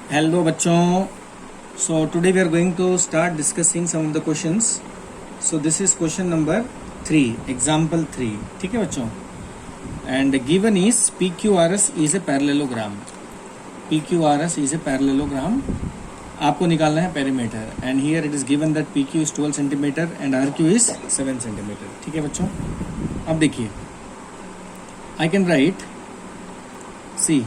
Hello bachon. So today we are going to start discussing some of the questions. So this is question number 3, example 3. ठीक है बच्चों. And given is PQRS is a parallelogram. PQRS is a parallelogram. आपको निकालना है perimeter. And here it is given that PQ is 12 centimeter and RQ is 7 centimeter. ठीक है बच्चों. अब देखिए. I can write. See.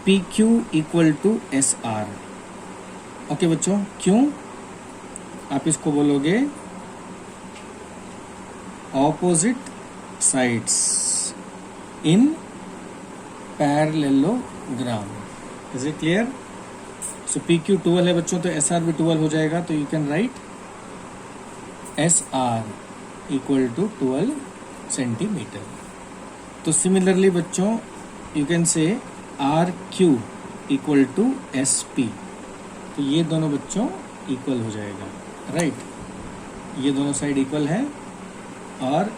PQ equal to SR. Okay बच्चों, क्यों? आप इसको बोलोगे opposite sides in parallelogram. Is it clear? So PQ 12 है बच्चों, तो SR भी 12 हो जाएगा. तो you can write SR equal to 12 centimetre. तो सिमिलरली बच्चों you can say RQ equal to SP. तो ये दोनों बच्चों इक्वल हो जाएगा, राइट? ये दोनों साइड इक्वल है और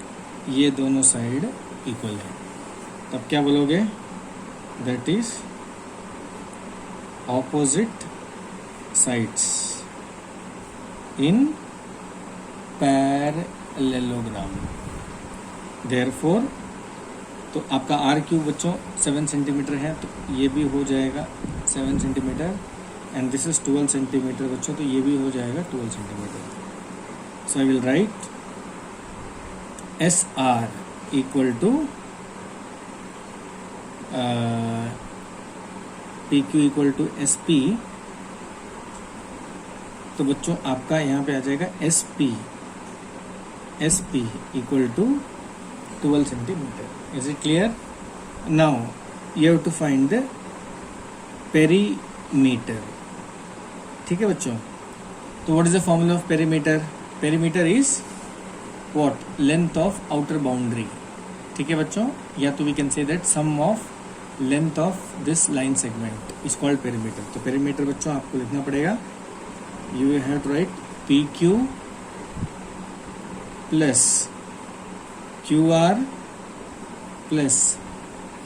ये दोनों साइड इक्वल है. तब क्या बोलोगे? That is opposite sides in parallelogram. Therefore तो आपका RQ बच्चों 7 सेंटीमीटर है, तो ये भी हो जाएगा 7 centimetre. And this is 12 centimetre बच्चों, तो ये भी हो जाएगा 12 centimetre. So I will write SR equal to PQ equal to SP. तो बच्चों आपका यहाँ पे आ जाएगा SP equal to 12 centimeter. Is it clear? Now you have to find the perimeter. ठीक है बच्चों. तो what is the formula of perimeter? Perimeter is what? Length of outer boundary. ठीक है बच्चों. या तो we can say that sum of length of this line segment is called perimeter. तो perimeter बच्चों आपको लिखना पड़ेगा. You have to write PQ plus QR plus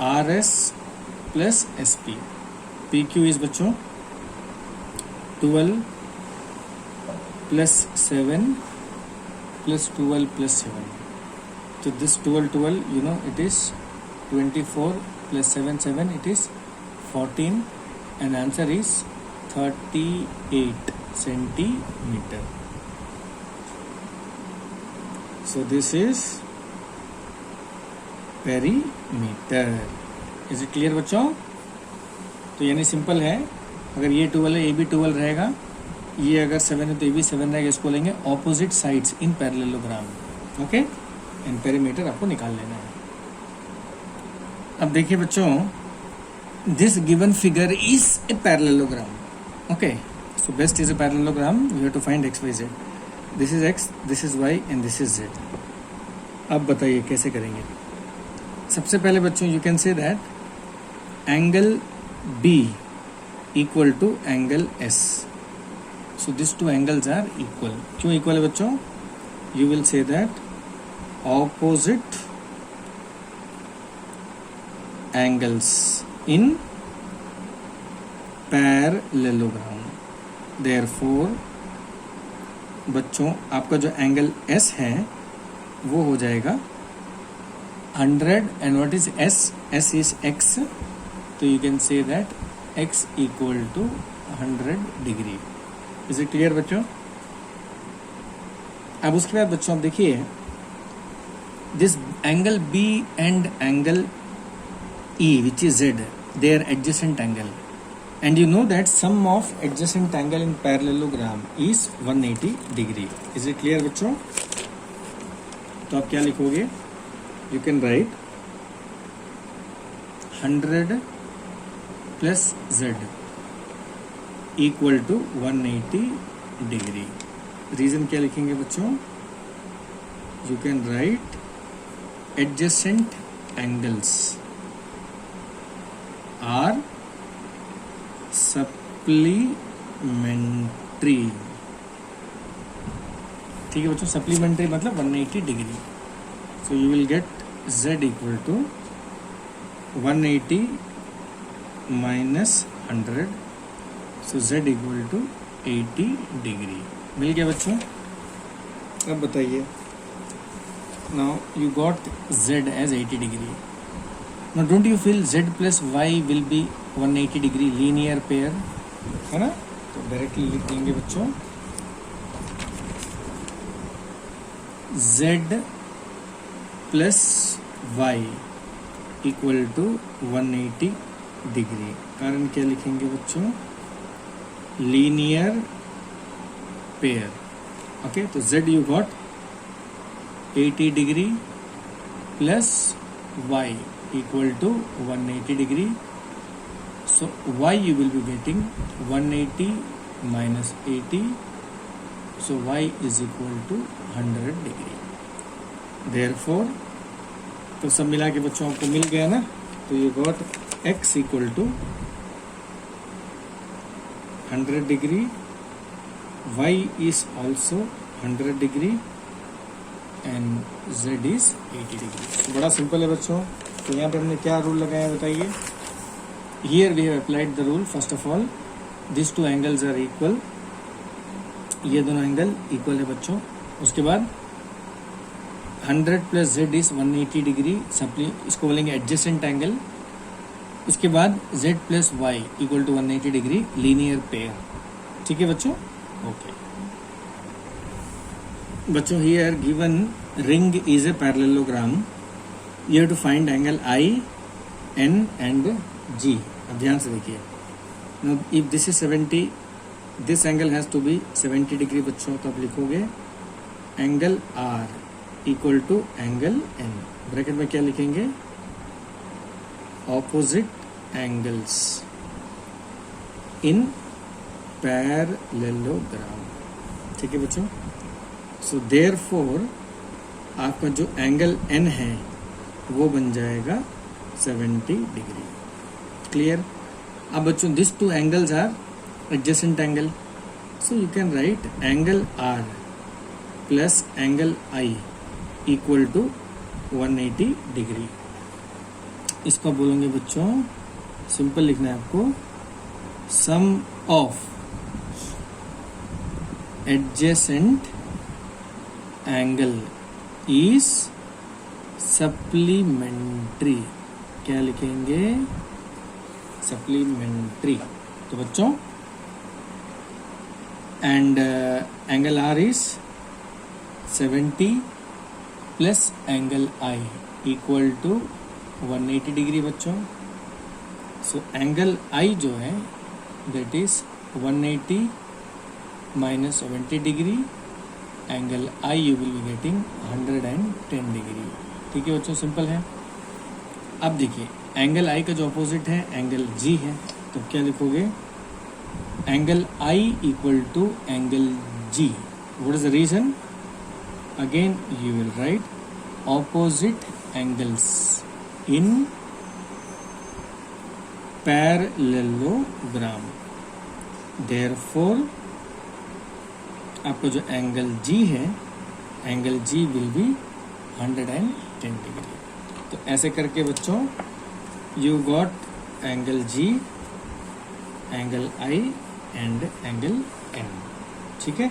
RS plus SP. PQ is बच्चों 12 प्लस 7 प्लस 12 प्लस 7. तो this 12 you know it is 24 plus 7 it is 14 and answer is 38 centimeter. So this is perimeter. Is it clear बच्चों? तो यानी simple है. अगर ये 12 है, ये भी 12 रहेगा. ये अगर 7 है तो ये भी 7 रहेगा. इसको लेंगे opposite sides in parallelogram. Okay. And perimeter आपको निकाल लेना है. अब देखिए बच्चों, this given figure is a parallelogram. Okay. So best is a parallelogram. You have to find X Y Z. This is X, this is Y and this is Z. अब बताइए कैसे करेंगे. सबसे पहले बच्चों you can say that angle B equal to angle S. So this two angles are equal. क्यों equal है बच्चों? You will say that opposite angles in parallelogram. Therefore बच्चों आपका जो एंगल S है वो हो जाएगा 100 and what is S? S is X. तो you can say that X equal to 100 degree. Is it clear बच्चों? अब उसके बाद बच्चों आप देखिए, this angle B and angle E which is Z, they are adjacent angle. And you know that sum of adjacent angle in parallelogram is 180 degree. Is it clear बच्चों? तो आप क्या लिखोगे? You can write 100 plus Z equal to 180 degree. Reason क्या लिखेंगे बच्चों? You can write adjacent angles are supplementary. ठीक है बच्चों. सप्लीमेंट्री मतलब 180 degree. So you will get Z equal to 180 minus 100 so z equal to 80 degree. मिल गया बच्चों। अब बताइए, now you got z as 80 degree. Now don't you feel z plus y will be 180 degree linear pair, है ना? तो directly लिख देंगे बच्चों z plus y equal to 180 degree. कारण क्या लिखेंगे बच्चों? Linear pair. ओके, तो z you got 80 degree plus y equal to 180 degree. So y you will be getting 180 minus 80. So y is equal to 100 degree. Therefore, तो सब मिला के बच्चों आपको मिल गया ना? तो you got x equal to 100 degree. Y is also 100 degree. And z is 80 degree. तो बड़ा सिंपल है बच्चों। तो यहाँ पे हमने क्या रूल लगाया बताइए? Here we have applied the rule. First of all this two angles are equal, ये दोनों एंगल इक्वल है बच्चों। उसके बाद 100 प्लस z इज 180 डिग्री, सप्ली इसको बोलेंगे एडजेसेंट एंगल। उसके बाद z plus y equal to 180 degree linear pair. ठीक है बच्चों? ओके बच्चों, here given ring is a parallelogram, you have to find angle I, N and G। अब ध्यान से देखिए। Now if this is 70, this angle has to be 70 degree बच्चों। तो आप लिखोगे angle R equal to angle N। Bracket में क्या लिखेंगे? Opposite angles in parallelogram. ठीक है बच्चों? सो देयरफॉर आपका जो एंगल n है वो बन जाएगा 70 डिग्री। क्लियर? अब बच्चों this two angles are adjacent angle, so you can write angle r plus angle I equal to 180 degree. इसको बोलेंगे बच्चों, सिंपल लिखना है आपको, sum of adjacent angle is supplementary. क्या लिखेंगे? सप्लीमेंट्री। तो बच्चों and angle R is 70 plus angle I equal to 180 degree बच्चों। सो एंगल आई जो है that is 180 minus 70 degree. Angle I you will be getting 110 degree. ठीक है बच्चों, सिंपल है। अब देखिए एंगल I का जो अपोजिट है एंगल G है, तो क्या लिखोगे? Angle I equal to angle G। What is the reason? Again you will write opposite angles in parallelogram. Therefore आपको जो एंगल G है, angle G will be 110 degree. तो ऐसे करके बच्चों you got angle G, angle I and angle N। ठीक है?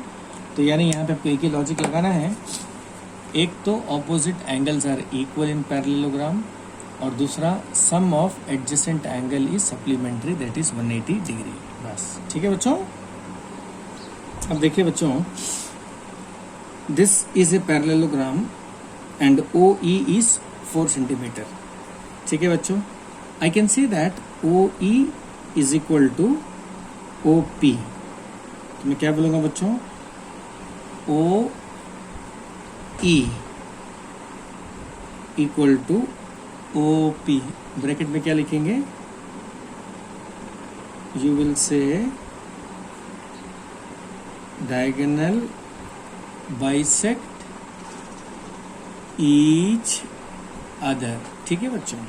तो यानी यहाँ पे आपको एक ही लॉजिक लगाना है। एक तो opposite angles are equal in parallelogram, और दूसरा sum of adjacent angle is supplementary that is 180 degree. बस। ठीक है बच्चों? अब देखिए बच्चों, this is a parallelogram and OE is 4 centimetre. ठीक है बच्चों? I can see that OE is equal to OP। तो मैं क्या बोलूंगा बच्चों? OE equal to OP। Bracket में क्या लिखेंगे? You will say diagonal bisect each other। ठीक है बच्चों?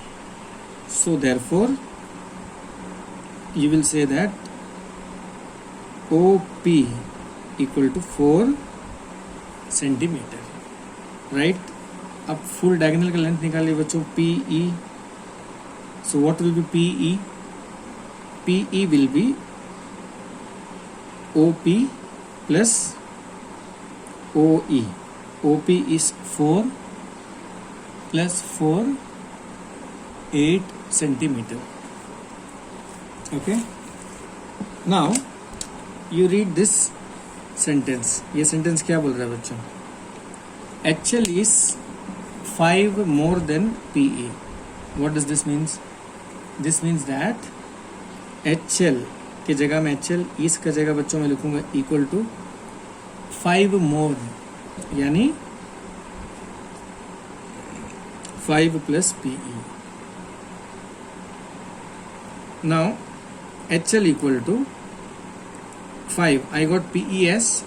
So therefore you will say that OP equal to 4 centimeter, right? अब फुल डायगोनल का लेंथ निकालिए बच्चों, PE। So what will be PE? PE will be OP plus OE. OP is 4 plus 4, 8 centimeter. Okay. Now you read this sentence. ये sentence क्या बोल रहा है बच्चों? HL is 5 more than PE. What does this means? This means that HL की जगह में HL, इस का जगह बच्चों में लिखूंगा इक्वल टू 5 मोर, यानी 5 plus PE. Now HL equal to 5. I got PE as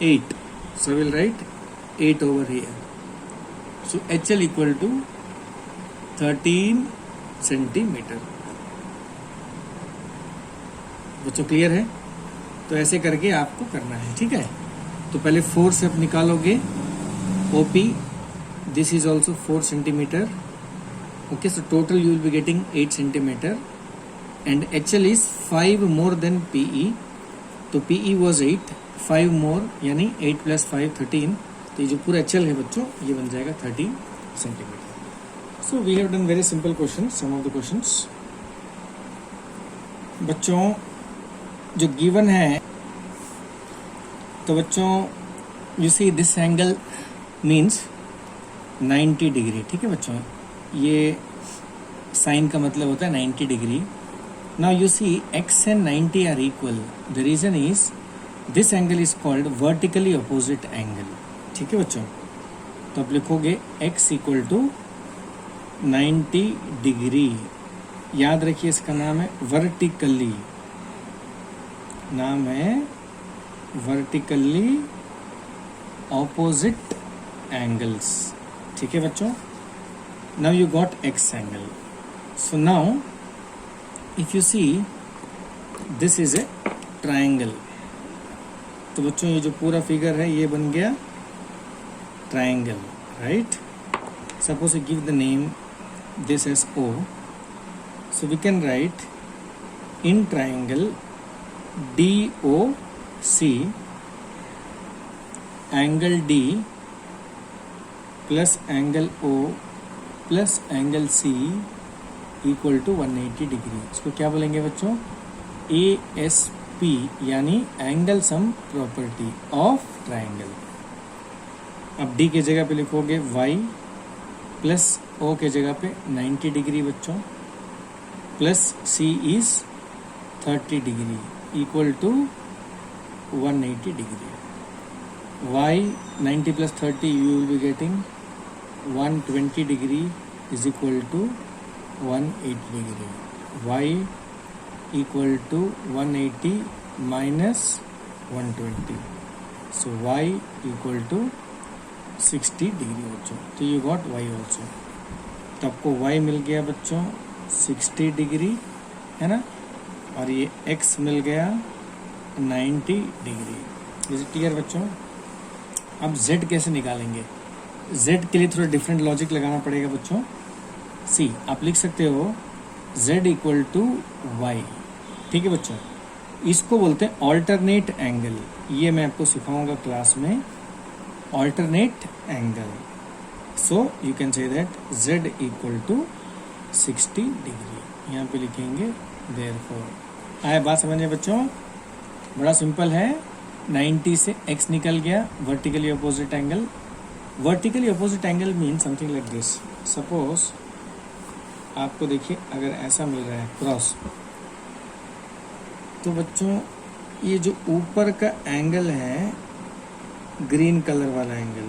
8. So I will write 8 over here. So HL equal to 13 centimeter. बच्चों क्लियर है? तो ऐसे करके आपको करना है, ठीक है? तो पहले 4 से आप निकालोगे OP. This is also 4 centimeter. Okay, so total you will be getting 8 centimeter. And HL is 5 more than PE. तो PE was 8, 5 more यानी 8 plus 5 13. तो ये जो पूरा HL है बच्चों ये बन जाएगा 13 centimetre. So we have done very simple questions, some of the questions. बच्चों जो गिवन है, तो बच्चों you see this angle means 90 degree. ठीक है बच्चों, ये साइन का मतलब होता है 90 degree. Now you see x and 90 are equal. The reason is this angle is called vertically opposite angle. ठीक है बच्चों, तो आप लिखोगे x इक्वल टू 90 डिग्री. याद रखिए इसका नाम है वर्टिकली, नाम है वर्टिकली ऑपोजिट एंगल्स. ठीक है बच्चों. Now you got x angle. So now if you see this is a triangle. तो बच्चों ये जो पूरा फिगर है ये बन गया triangle, right? Suppose you give the name this as O. So we can write in triangle DOC angle D plus angle O plus angle C equal to 180 degree. इसको क्या बोलेंगे बच्चों? ASP यानी angle sum property of triangle. अब D के जगह पे लिखोगे Y प्लस O के जगह पे 90 डिग्री बच्चों, plus C is 30 degree equal to 180 degree. Y 90 plus 30 you will be getting 120 degree is equal to 180 degree. Y equal to 180 minus 120. So Y equal to 60 degree बच्चों. तो you got Y also. तो आपको Y मिल गया बच्चों 60 degree, है ना, और ये X मिल गया 90 डिग्री. इज इट क्लियर बच्चों? अब Z कैसे निकालेंगे? Z के लिए थोड़ा डिफरेंट लॉजिक लगाना पड़ेगा बच्चों. सी आप लिख सकते हो Z इक्वल टू वाई. ठीक है बच्चों, इसको बोलते हैं ऑल्टरनेट एंगल. ये मैं आपको सिखाऊंगा क्लास में, alternate angle. So you can say that Z equal to 60 degree. यहाँ पे लिखेंगे देयरफॉर. आया बात समझ में बच्चों? बड़ा सिंपल है. 90 से x निकल गया, vertically opposite angle. Vertically opposite angle mean something like this. Suppose आपको देखिए अगर ऐसा मिल रहा है क्रॉस, तो बच्चों ये जो ऊपर का एंगल है ग्रीन कलर वाला एंगल,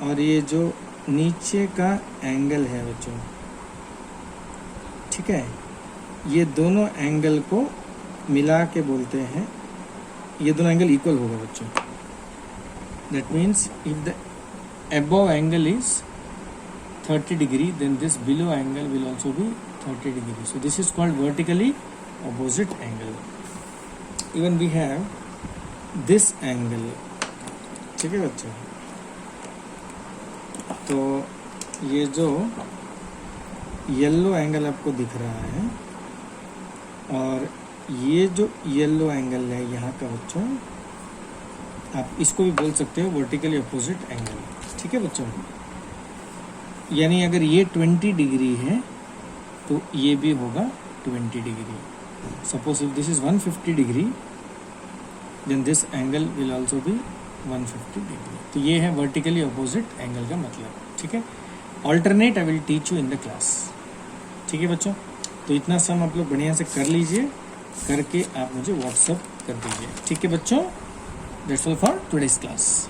और ये जो नीचे का एंगल है बच्चों, ठीक है, ये दोनों एंगल को मिला के बोलते हैं, ये दोनों एंगल इक्वल होगा बच्चों. That means if the above angle is 30 degree, then this below angle will also be 30 degree. So this is called vertically opposite angle. Even we have this angle. ठीक है बच्चों, तो ये जो येलो एंगल आपको दिख रहा है और ये जो येलो एंगल है यहाँ का बच्चों, आप इसको भी बोल सकते हो वर्टिकली अपोजिट एंगल, ठीक है बच्चों। यानी अगर ये 20 डिग्री है तो ये भी होगा 20 degree. Suppose if this is 150 degree then this angle will also be 150 degree. तो ये है वर्टिकली अपोजिट एंगल का मतलब, ठीक है। Alternate I will teach you in the class, ठीक है बच्चों। तो इतना सम आप लोग बढ़िया से कर लीजिए, करके आप मुझे व्हाट्सअप कर दीजिए, ठीक है बच्चों। That's all for today's class.